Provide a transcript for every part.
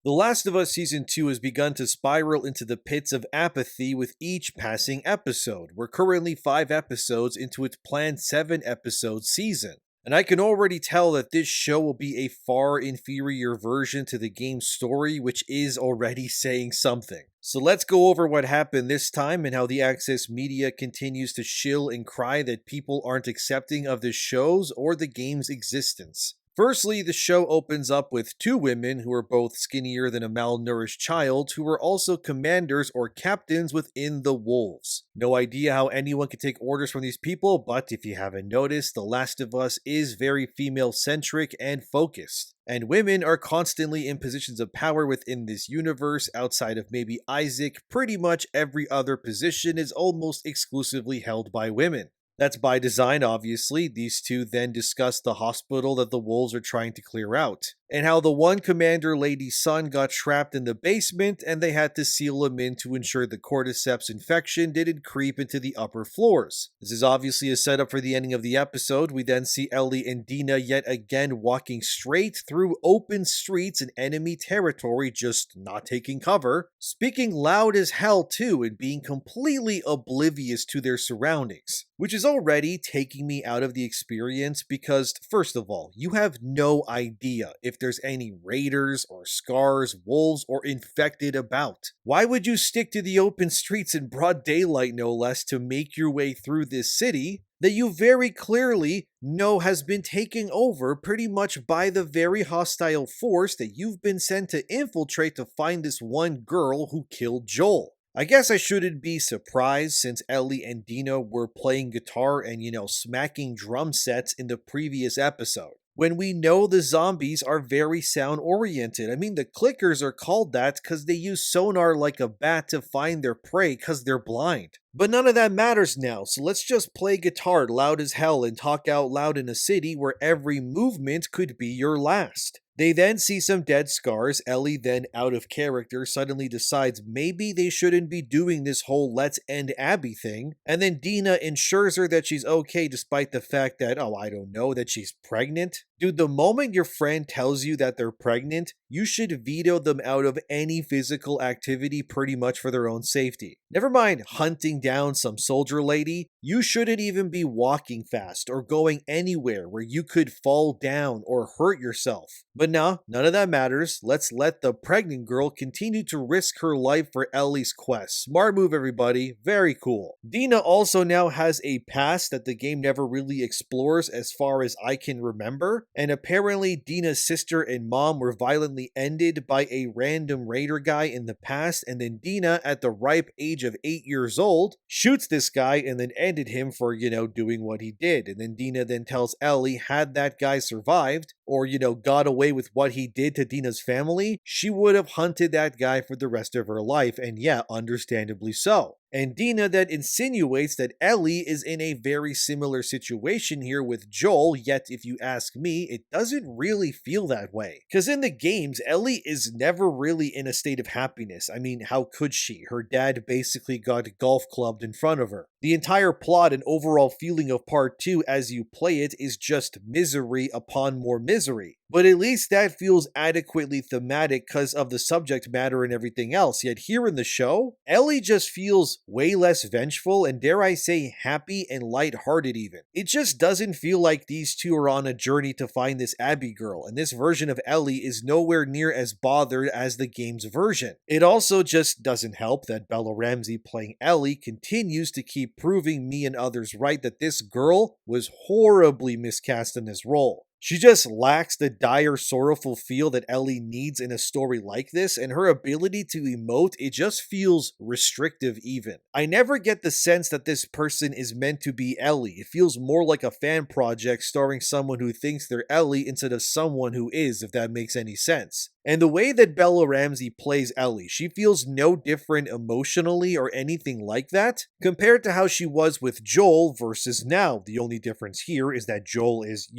The Last of Us Season 2 has begun to spiral into the pits of apathy with each passing episode. We're currently 5 episodes into its planned 7 episode season. And I can already tell that this show will be a far inferior version to the game's story, which is already saying something. So let's go over what happened this time and how the Access media continues to shill and cry that people aren't accepting of the show's or the game's existence. Firstly, the show opens up with 2 women who are both skinnier than a malnourished child who are also commanders or captains within the Wolves. No idea how anyone can take orders from these people, but if you haven't noticed, The Last of Us is very female-centric and focused. And women are constantly in positions of power within this universe. Outside of maybe Isaac, pretty much every other position is almost exclusively held by women. That's by design, obviously. These two then discuss the hospital that the Wolves are trying to clear out, and how the one commander lady's son got trapped in the basement and they had to seal him in to ensure the cordyceps infection didn't creep into the upper floors. This is obviously a setup for the ending of the episode. We then see Ellie and Dena yet again walking straight through open streets in enemy territory, just not taking cover, speaking loud as hell too, and being completely oblivious to their surroundings, which is already taking me out of the experience because, first of all, you have no idea if there's any raiders or scars, wolves, or infected about. Why would you stick to the open streets in broad daylight, no less, to make your way through this city that you very clearly know has been taken over pretty much by the very hostile force that you've been sent to infiltrate to find this one girl who killed Joel? I guess I shouldn't be surprised since Ellie and Dena were playing guitar and, smacking drum sets in the previous episode, when we know the zombies are very sound oriented. I mean, the clickers are called that because they use sonar like a bat to find their prey because they're blind. But none of that matters now, so let's just play guitar loud as hell and talk out loud in a city where every movement could be your last. They then see some dead scars. Ellie, then out of character, suddenly decides maybe they shouldn't be doing this whole let's end Abby thing, and then Dena ensures her that she's okay despite the fact that, that she's pregnant. Dude, the moment your friend tells you that they're pregnant, you should veto them out of any physical activity pretty much for their own safety. Never mind hunting down some soldier lady, you shouldn't even be walking fast or going anywhere where you could fall down or hurt yourself. But nah, none of that matters. Let's let the pregnant girl continue to risk her life for Ellie's quest. Smart move, everybody. Very cool. Dena also now has a past that the game never really explores as far as I can remember, and apparently Dena's sister and mom were violently ended by a random raider guy in the past, and then Dena, at the ripe age of 8 years old, shoots this guy and then ended him for, doing what he did. And then Dena then tells Ellie, had that guy survived, or, got away with what he did to Dena's family, she would have hunted that guy for the rest of her life, and yeah, understandably so. And Dena then insinuates that Ellie is in a very similar situation here with Joel, yet if you ask me, it doesn't really feel that way. Because in the games, Ellie is never really in a state of happiness. I mean, how could she? Her dad basically got golf clubbed in front of her. The entire plot and overall feeling of part 2 as you play it is just misery upon more misery. But at least that feels adequately thematic because of the subject matter and everything else. Yet here in the show, Ellie just feels way less vengeful and, dare I say, happy and lighthearted even. It just doesn't feel like these two are on a journey to find this Abby girl, and this version of Ellie is nowhere near as bothered as the game's version. It also just doesn't help that Bella Ramsey playing Ellie continues to keep proving me and others right that this girl was horribly miscast in this role. She just lacks the dire, sorrowful feel that Ellie needs in a story like this, and her ability to emote, it just feels restrictive even. I never get the sense that this person is meant to be Ellie. It feels more like a fan project starring someone who thinks they're Ellie instead of someone who is, if that makes any sense. And the way that Bella Ramsey plays Ellie, she feels no different emotionally or anything like that compared to how she was with Joel versus now. The only difference here is that Joel is,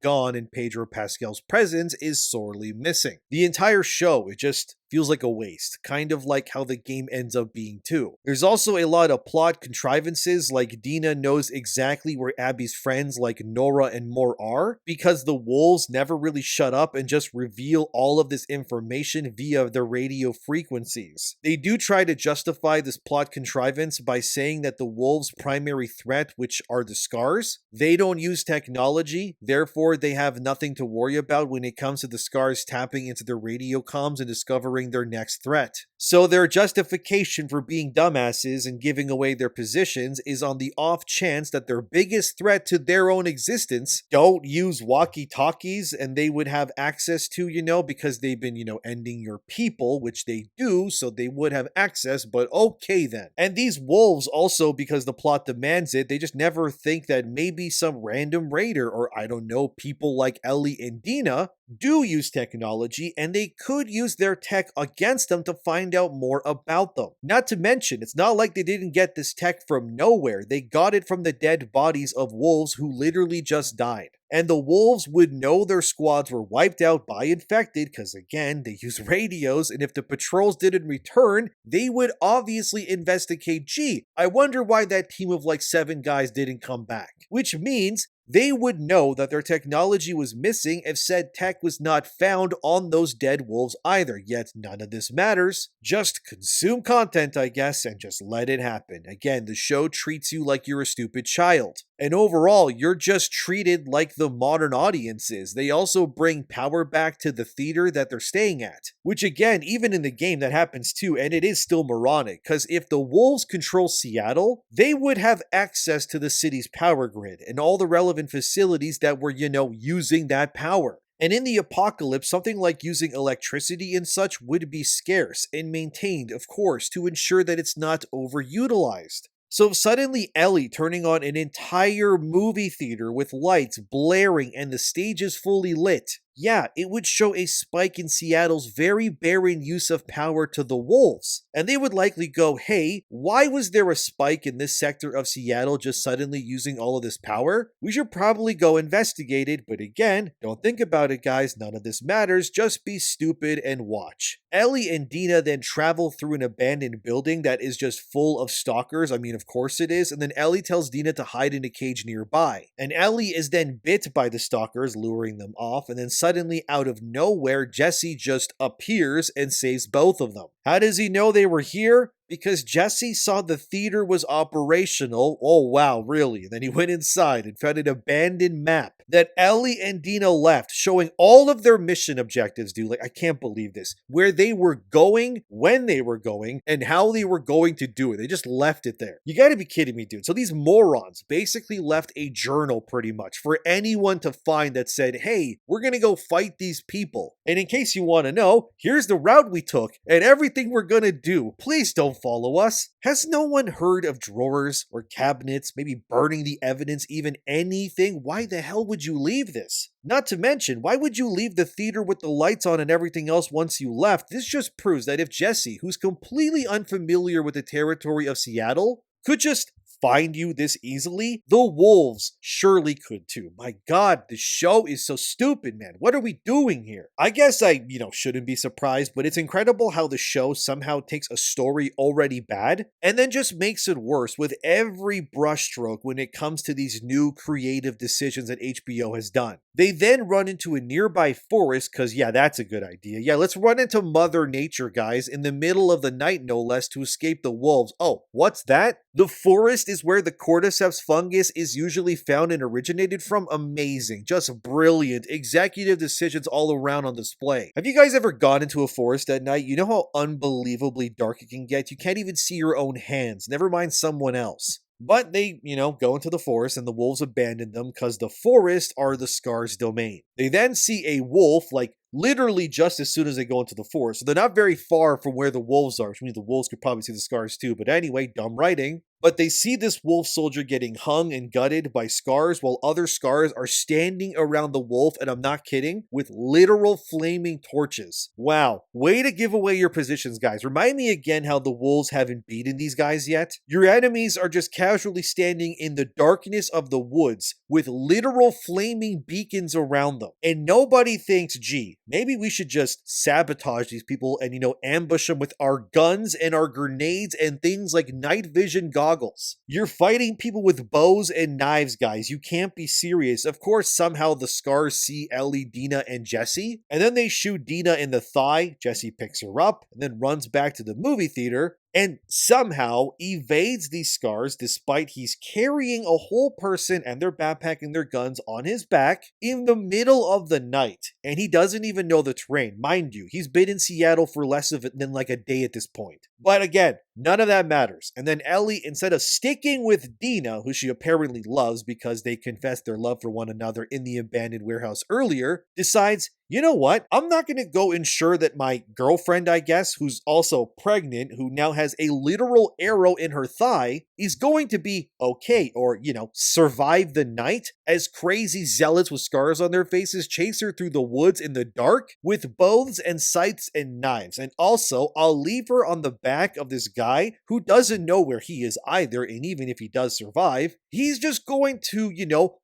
gone and Pedro Pascal's presence is sorely missing. The entire show, it just feels like a waste, kind of like how the game ends up being too. There's also a lot of plot contrivances, like Dena knows exactly where Abby's friends like Nora and Moore are, because the wolves never really shut up and just reveal all of this information via the radio frequencies. They do try to justify this plot contrivance by saying that the wolves' primary threat, which are the scars, they don't use technology, therefore they have nothing to worry about when it comes to the scars tapping into their radio comms and discovering their next threat. So their justification for being dumbasses and giving away their positions is on the off chance that their biggest threat to their own existence don't use walkie-talkies and they would have access to, because they've been, ending your people, which they do, so they would have access, but okay then. And these wolves also, because the plot demands it, they just never think that maybe some random raider or I don't know, people like Ellie and Dena do use technology and they could use their tech against them to find out more about them. Not to mention, it's not like they didn't get this tech from nowhere. They got it from the dead bodies of wolves who literally just died. And the wolves would know their squads were wiped out by infected because, again, they use radios, and if the patrols didn't return, they would obviously investigate, gee, I wonder why that team of like 7 guys didn't come back. Which means they would know that their technology was missing if said tech was not found on those dead wolves either, yet none of this matters. Just consume content, I guess, and just let it happen. Again, the show treats you like you're a stupid child. And overall, you're just treated like the modern audience is. They also bring power back to the theater that they're staying at. Which again, even in the game that happens too, and it is still moronic, because if the wolves control Seattle, they would have access to the city's power grid and all the relevant facilities that were, using that power. And in the apocalypse, something like using electricity and such would be scarce and maintained, of course, to ensure that it's not overutilized. So suddenly Ellie turning on an entire movie theater with lights blaring and the stage is fully lit, yeah, it would show a spike in Seattle's very barren use of power to the wolves. And they would likely go, hey, why was there a spike in this sector of Seattle just suddenly using all of this power? We should probably go investigate it, but again, don't think about it, guys, none of this matters, just be stupid and watch. Ellie and Dena then travel through an abandoned building that is just full of stalkers, I mean, of course it is, and then Ellie tells Dena to hide in a cage nearby. And Ellie is then bit by the stalkers, luring them off, and then suddenly, out of nowhere, Jesse just appears and saves both of them. How does he know they were here? Because Jesse saw the theater was operational. Oh wow, really? And then he went inside and found an abandoned map that Ellie and Dena left, showing all of their mission objectives, dude. Like, I can't believe this. Where they were going, when they were going, and how they were going to do it. They just left it there. You gotta be kidding me, dude. So these morons basically left a journal pretty much for anyone to find that said, hey, we're gonna go fight these people. And in case you want to know, here's the route we took and everything we're gonna do. Please don't follow us. Has no one heard of drawers or cabinets, maybe burning the evidence, even anything? Why the hell would you leave this? Not to mention, why would you leave the theater with the lights on and everything else once you left? This just proves that if Jesse, who's completely unfamiliar with the territory of Seattle, could just find you this easily, the wolves surely could too. My god, this show is so stupid, man. What are we doing here? I guess I, shouldn't be surprised, but it's incredible how the show somehow takes a story already bad and then just makes it worse with every brushstroke when it comes to these new creative decisions that HBO has done. They then run into a nearby forest because, yeah, that's a good idea. Yeah, let's run into Mother Nature, guys, in the middle of the night, no less, to escape the wolves. Oh, what's that? The forest is where the cordyceps fungus is usually found and originated from. Amazing. Just brilliant. Executive decisions all around on display. Have you guys ever gone into a forest at night? You know how unbelievably dark it can get? You can't even see your own hands, never mind someone else. But they, go into the forest and the wolves abandon them because the forest are the Scars' domain. They then see a wolf, like literally just as soon as they go into the forest. So they're not very far from where the wolves are, which means the wolves could probably see the Scars too. But anyway, dumb writing. But they see this wolf soldier getting hung and gutted by scars while other scars are standing around the wolf, and I'm not kidding, with literal flaming torches. Wow, way to give away your positions, guys. Remind me again how the wolves haven't beaten these guys yet. Your enemies are just casually standing in the darkness of the woods with literal flaming beacons around them. And nobody thinks, gee, maybe we should just sabotage these people and, ambush them with our guns and our grenades and things like night vision goggles. You're fighting people with bows and knives, guys. You can't be serious. Of course, somehow the scars see Ellie, Dena, and Jesse, and then they shoot Dena in the thigh. Jesse picks her up and then runs back to the movie theater and somehow evades these scars despite he's carrying a whole person and their backpack and their guns on his back in the middle of the night. And he doesn't even know the terrain. Mind you, he's been in Seattle for less of it than like a day at this point. But again, none of that matters. And then Ellie, instead of sticking with Dena, who she apparently loves because they confessed their love for one another in the abandoned warehouse earlier, decides, you know what? I'm not going to go ensure that my girlfriend, I guess, who's also pregnant, who now has a literal arrow in her thigh, is going to be okay or, survive the night as crazy zealots with scars on their faces chase her through the woods in the dark with bows and scythes and knives. And also, I'll leave her on the back of this guy who doesn't know where he is either, and even if he does survive, he's just going to,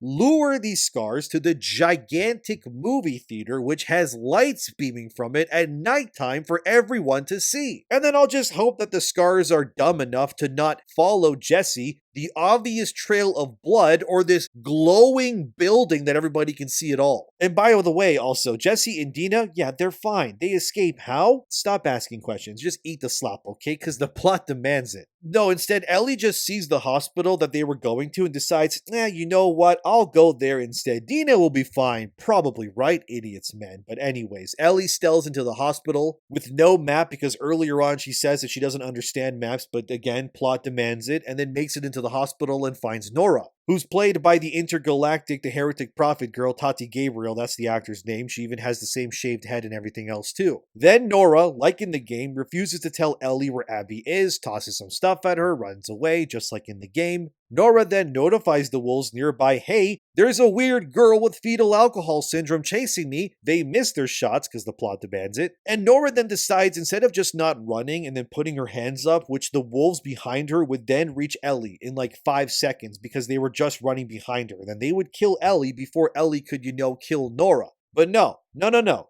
lure these scars to the gigantic movie theater, which has lights beaming from it at nighttime for everyone to see. And then I'll just hope that the scars are dumb enough to not follow Jesse, the obvious trail of blood, or this glowing building that everybody can see at all. And by the way, also, Jesse and Dena, yeah, they're fine. They escape how? Stop asking questions. Just eat the slop, okay? Because the plot demands it. No, instead, Ellie just sees the hospital that they were going to and decides, you know what? I'll go there instead. Dena will be fine. Probably, right? Idiots, man. But anyways, Ellie steals into the hospital with no map because earlier on she says that she doesn't understand maps, but again, plot demands it, and then makes it into the hospital and finds Nora, who's played by the Intergalactic, the Heretic Prophet girl, Tati Gabriel. That's the actor's name. She even has the same shaved head and everything else too. Then Nora, like in the game, refuses to tell Ellie where Abby is, tosses some stuff at her, runs away, just like in the game. Nora then notifies the wolves nearby, hey, there's a weird girl with fetal alcohol syndrome chasing me. They miss their shots because the plot demands it. And Nora then decides, instead of just not running and then putting her hands up, which the wolves behind her would then reach Ellie in like 5 seconds because they were just running behind her. Then they would kill Ellie before Ellie could, kill Nora. But no.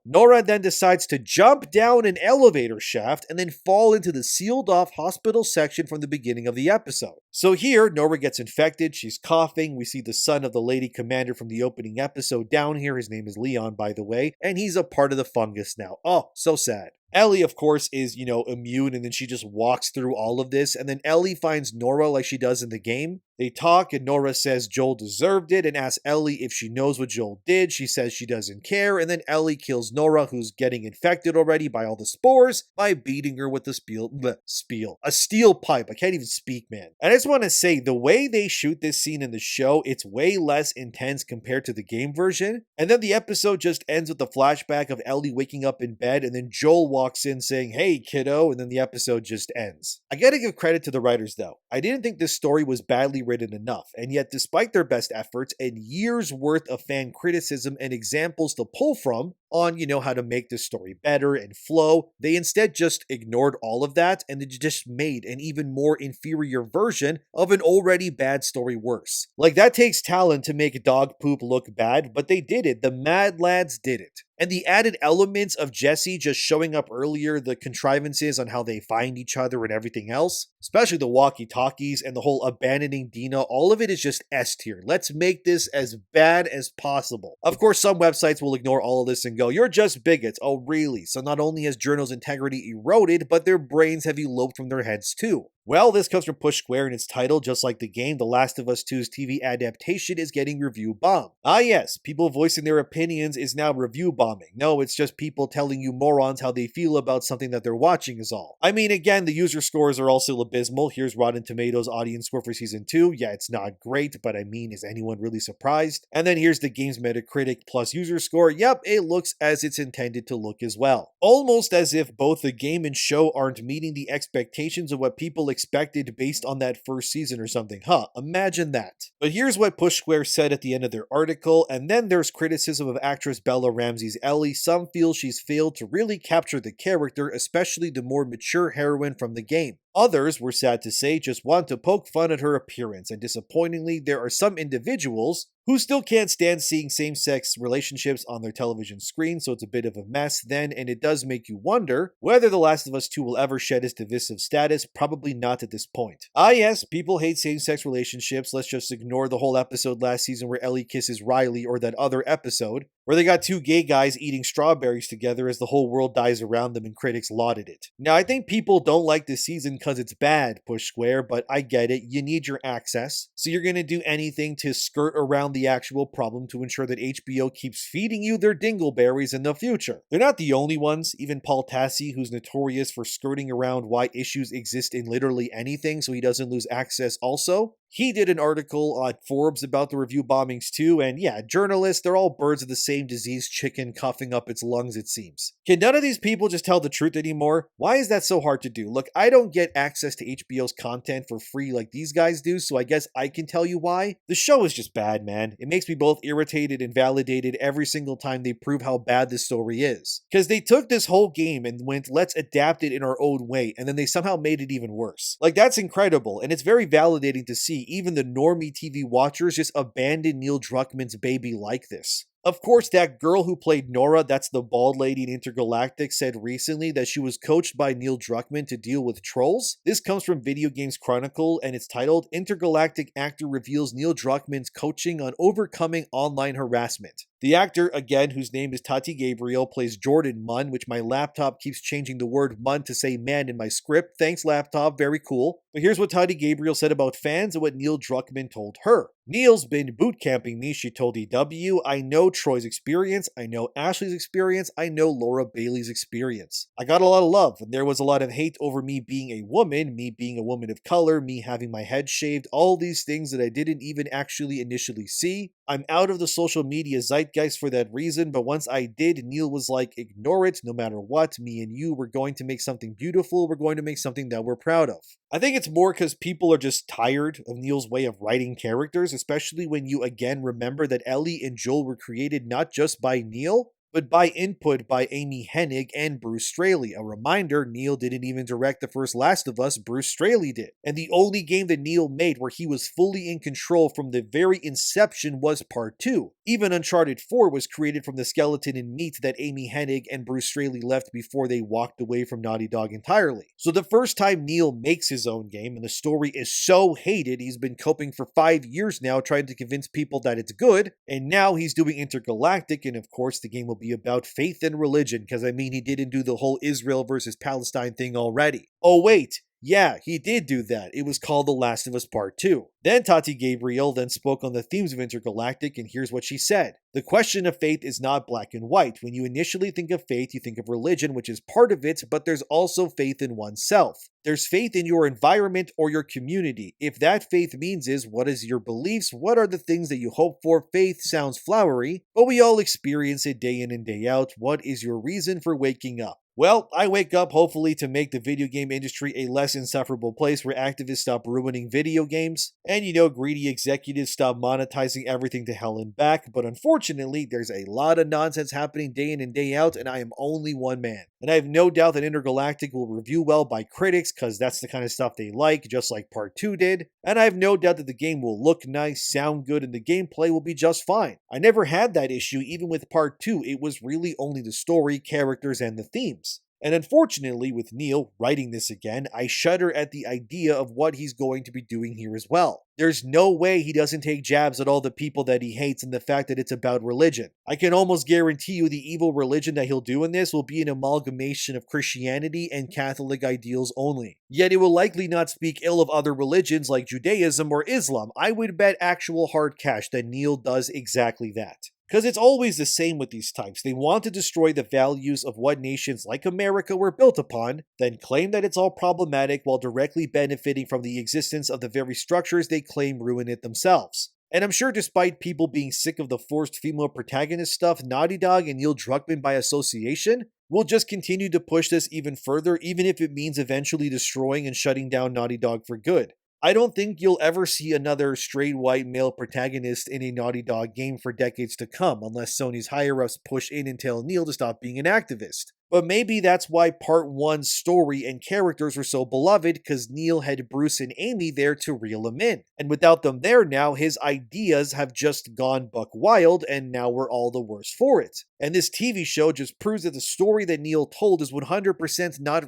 Nora then decides to jump down an elevator shaft and then fall into the sealed off hospital section from the beginning of the episode. So here, Nora gets infected, she's coughing, we see the son of the lady commander from the opening episode down here, his name is Leon by the way, and he's a part of the fungus now. Oh, so sad. Ellie, of course, is, immune, and then she just walks through all of this, and then Ellie finds Nora like she does in the game. They talk, and Nora says Joel deserved it, and asks Ellie if she knows what Joel did. She says she doesn't care, and then Ellie kills Nora, who's getting infected already by all the spores, by beating her with a steel pipe. I can't even speak, man. And I just want to say, the way they shoot this scene in the show, it's way less intense compared to the game version, and then the episode just ends with the flashback of Ellie waking up in bed, and then Joel walks in saying, hey kiddo, and then the episode just ends. I gotta give credit to the writers though. I didn't think this story was badly written enough, and yet despite their best efforts and years worth of fan criticism and examples to pull from on, how to make this story better and flow, they instead just ignored all of that and they just made an even more inferior version of an already bad story worse. Like, that takes talent to make dog poop look bad, but they did it. The Mad Lads did it. And the added elements of Jesse just showing up earlier, the contrivances on how they find each other and everything else, especially the walkie-talkies and the whole abandoning Dena, all of it is just S tier. Let's make this as bad as possible. Of course, some websites will ignore all of this and go, you're just bigots. Oh, really? So not only has journals' integrity eroded, but their brains have eloped from their heads too. Well, this comes from Push Square in its title, just like the game, The Last of Us 2's TV adaptation is getting review bombed. Ah yes, people voicing their opinions is now review bombing. No, it's just people telling you morons how they feel about something that they're watching is all. I mean, again, the user scores are also abysmal. Here's Rotten Tomatoes audience score for Season 2. Yeah, it's not great, but I mean, is anyone really surprised? And then here's the game's Metacritic plus user score. Yep, it looks as it's intended to look as well. Almost as if both the game and show aren't meeting the expectations of what people expected based on that first season or something. Huh, imagine that. But here's what Push Square said at the end of their article, and then there's criticism of actress Bella Ramsey's Ellie. Some feel she's failed to really capture the character, especially the more mature heroine from the game. Others, we're sad to say, just want to poke fun at her appearance, and disappointingly, there are some individuals who still can't stand seeing same-sex relationships on their television screen, so it's a bit of a mess then, and it does make you wonder whether The Last of Us 2 will ever shed its divisive status. Probably not at this point. Ah yes, people hate same-sex relationships. Let's just ignore the whole episode last season where Ellie kisses Riley, or that other episode where they got two gay guys eating strawberries together as the whole world dies around them and critics lauded it. Now, I think people don't like this season because it's bad, Push Square, but I get it. You need your access, so you're going to do anything to skirt around the actual problem to ensure that HBO keeps feeding you their dingleberries in the future. They're not the only ones. Even Paul Tassi, who's notorious for skirting around why issues exist in literally anything so he doesn't lose access also, he did an article on Forbes about the review bombings too, and yeah, journalists, they're all birds of the same diseased chicken coughing up its lungs, it seems. Can none of these people just tell the truth anymore? Why is that so hard to do? Look, I don't get access to HBO's content for free like these guys do, so I guess I can tell you why. The show is just bad, man. It makes me both irritated and validated every single time they prove how bad this story is. Because they took this whole game and went, let's adapt it in our own way, and then they somehow made it even worse. Like, that's incredible, and it's very validating to see even the normie TV watchers just abandon Neil Druckmann's baby like this. Of course, that girl who played Nora, that's the bald lady in Intergalactic, said recently that she was coached by Neil Druckmann to deal with trolls. This comes from Video Games Chronicle, and it's titled, Intergalactic Actor Reveals Neil Druckmann's Coaching on Overcoming Online Harassment. The actor, again, whose name is Tati Gabriel, plays Jordan Munn, which my laptop keeps changing the word Munn to say man in my script. Thanks, laptop. Very cool. But here's what Tati Gabriel said about fans and what Neil Druckmann told her. Neil's been boot camping me, she told EW. I know Troy's experience. I know Ashley's experience. I know Laura Bailey's experience. I got a lot of love, and there was a lot of hate over me being a woman, me being a woman of color, me having my head shaved, all these things that I didn't even actually initially see. I'm out of the social media zeitgeist for that reason, but once I did, Neil was like, ignore it, no matter what, me and you, we're going to make something beautiful, we're going to make something that we're proud of. I think it's more because people are just tired of Neil's way of writing characters, especially when you again remember that Ellie and Joel were created not just by Neil, but by input by Amy Hennig and Bruce Straley. A reminder, Neil didn't even direct the first Last of Us, Bruce Straley did. And the only game that Neil made where he was fully in control from the very inception was Part 2. Even Uncharted 4 was created from the skeleton and meat that Amy Hennig and Bruce Straley left before they walked away from Naughty Dog entirely. So the first time Neil makes his own game, and the story is so hated, he's been coping for 5 years now trying to convince people that it's good, and now he's doing Intergalactic, and of course the game will be about faith and religion, because I mean he didn't do the whole Israel versus Palestine thing already. Oh wait, yeah, he did do that. It was called The Last of Us Part 2. Then Tati Gabriel then spoke on the themes of Intergalactic, and here's what she said. The question of faith is not black and white. When you initially think of faith, you think of religion, which is part of it, but there's also faith in oneself. There's faith in your environment or your community. If that faith means is, what is your beliefs? What are the things that you hope for? Faith sounds flowery, but we all experience it day in and day out. What is your reason for waking up? Well, I wake up hopefully to make the video game industry a less insufferable place where activists stop ruining video games, and greedy executives stop monetizing everything to hell and back, but unfortunately, there's a lot of nonsense happening day in and day out, and I am only one man. And I have no doubt that Intergalactic will review well by critics, because that's the kind of stuff they like, just like Part 2 did, and I have no doubt that the game will look nice, sound good, and the gameplay will be just fine. I never had that issue even with Part 2, it was really only the story, characters, and the themes. And unfortunately, with Neil writing this again, I shudder at the idea of what he's going to be doing here as well. There's no way he doesn't take jabs at all the people that he hates and the fact that it's about religion. I can almost guarantee you the evil religion that he'll do in this will be an amalgamation of Christianity and Catholic ideals only. Yet it will likely not speak ill of other religions like Judaism or Islam. I would bet actual hard cash that Neil does exactly that. Because it's always the same with these types. They want to destroy the values of what nations like America were built upon, then claim that it's all problematic while directly benefiting from the existence of the very structures they claim ruin it themselves. And I'm sure despite people being sick of the forced female protagonist stuff, Naughty Dog and Neil Druckmann by association We'll just continue to push this even further, even if it means eventually destroying and shutting down Naughty Dog for good. I don't think you'll ever see another straight white male protagonist in a Naughty Dog game for decades to come, unless Sony's higher-ups push in and tell Neil to stop being an activist. But maybe that's why Part 1's story and characters were so beloved, because Neil had Bruce and Amy there to reel him in. And without them there now, his ideas have just gone buck wild, and now we're all the worse for it. And this TV show just proves that the story that Neil told is 100% not,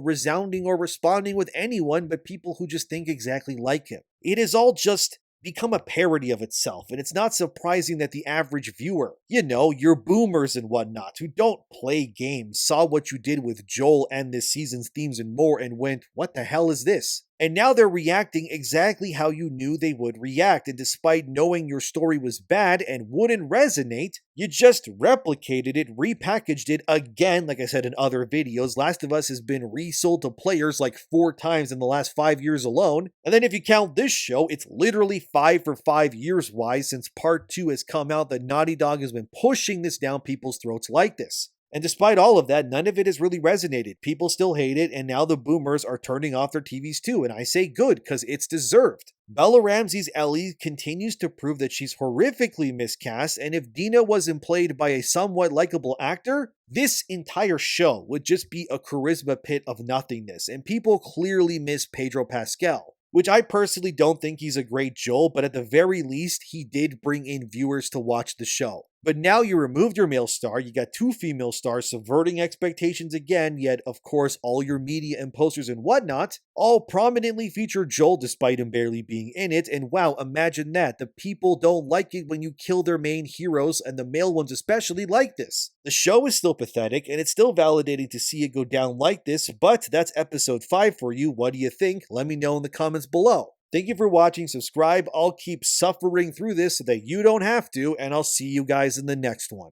resounding or responding with anyone but people who just think exactly like him. It is all just become a parody of itself, and it's not surprising that the average viewer, your boomers and whatnot, who don't play games, saw what you did with Joel and this season's themes and more and went, what the hell is this? And now they're reacting exactly how you knew they would react, and despite knowing your story was bad and wouldn't resonate, you just replicated it, repackaged it again. Like I said in other videos, Last of Us has been resold to players like 4 times in the last 5 years alone. And then if you count this show, it's literally 5 for 5 years wise since Part 2 has come out that Naughty Dog has been pushing this down people's throats like this. And despite all of that, none of it has really resonated. People still hate it, and now the boomers are turning off their TVs too, and I say good, because it's deserved. Bella Ramsey's Ellie continues to prove that she's horrifically miscast, and if Dena wasn't played by a somewhat likable actor, this entire show would just be a charisma pit of nothingness, and people clearly miss Pedro Pascal. Which I personally don't think he's a great Joel, but at the very least, he did bring in viewers to watch the show. But now you removed your male star, you got 2 female stars subverting expectations again, yet of course all your media and posters and whatnot all prominently feature Joel despite him barely being in it, and wow, imagine that. The people don't like it when you kill their main heroes, and the male ones especially like this. The show is still pathetic, and it's still validating to see it go down like this, but that's episode 5 for you. What do you think? Let me know in the comments below. Thank you for watching, subscribe, I'll keep suffering through this so that you don't have to, and I'll see you guys in the next one.